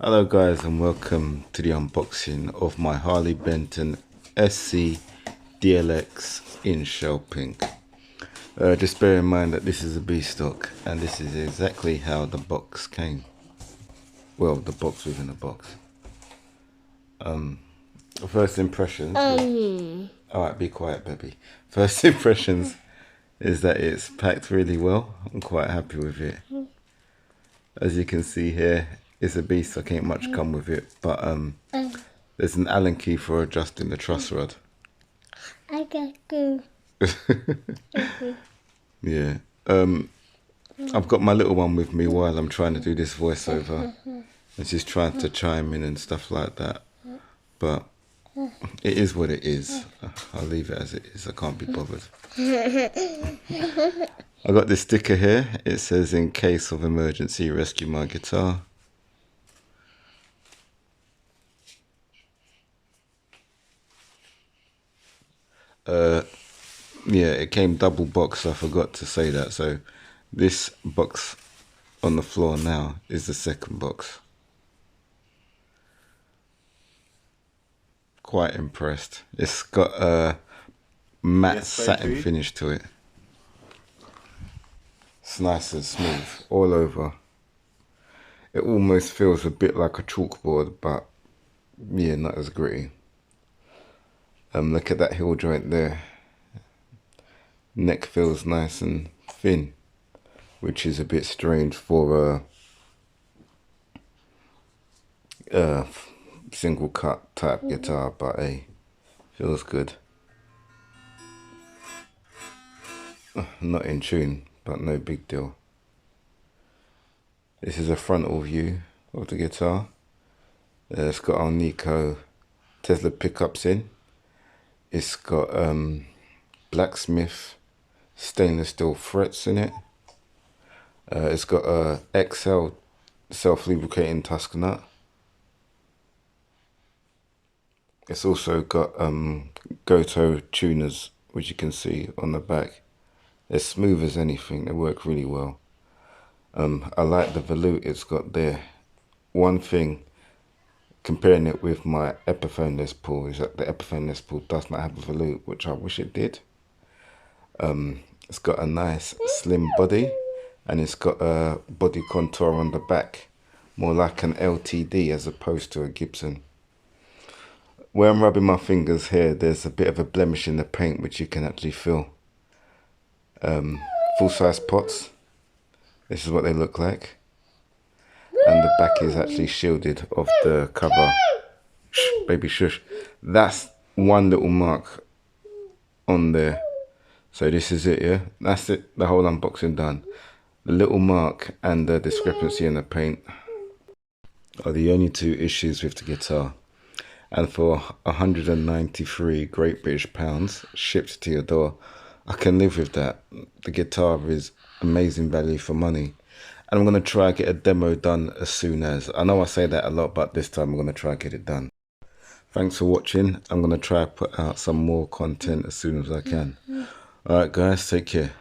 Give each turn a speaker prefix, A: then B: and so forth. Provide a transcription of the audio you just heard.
A: Hello guys, and welcome to the unboxing of my Harley Benton SC-DLX in shell pink. Just bear in mind that this is a B stock and this is exactly how the box came. Well, the box within a box. First impressions. Alright, be quiet baby. First impressions is that it's packed really well. I'm quite happy with it. As you can see here, it's a B stock, ain't much come with it, but there's an Allen key for adjusting the truss rod.
B: I got go.
A: Yeah. I've got my little one with me while I'm trying to do this voiceover, and she's trying to chime in and stuff like that. But it is what it is. I'll leave it as it is. I can't be bothered. I got this sticker here. It says, "In case of emergency, rescue my guitar." Yeah, it came double boxed. I forgot to say that. So this box on the floor now is the second box. Quite impressed. It's got a matte satin finish to it. It's nice and smooth all over. It almost feels a bit like a chalkboard, but yeah, not as gritty. Look at that heel joint there. Neck feels nice and thin, which is a bit strange for a single cut type guitar, but hey, feels good. Not in tune, but no big deal. This is a frontal view of the guitar. It's got our Nico Tesla pickups in. It's got blacksmith stainless steel frets in it. It's got a XL self-lubricating Tusker nut. It's also got gotoh tuners, which you can see on the back. They're smooth as anything. They work really well. I like the volute it's got there. One thing, comparing it with my Epiphone Les Paul, is that the Epiphone Les Paul does not have a volute, which I wish it did. It's got a nice slim body, and it's got a body contour on the back, more like an LTD as opposed to a Gibson. Where I'm rubbing my fingers here, there's a bit of a blemish in the paint, which you can actually feel. Full-size pots. This is what they look like. And the back is actually shielded of the cover. Shh, baby, shush. That's one little mark on there. So this is it, yeah? That's it, the whole unboxing done. The little mark and the discrepancy in the paint are the only two issues with the guitar. And for 193 Great British pounds shipped to your door, I can live with that. The guitar is amazing value for money. And I'm going to try and get a demo done as soon as. I know I say that a lot, but this time I'm going to try and get it done. Thanks for watching. I'm going to try and put out some more content as soon as I can. Alright guys, take care.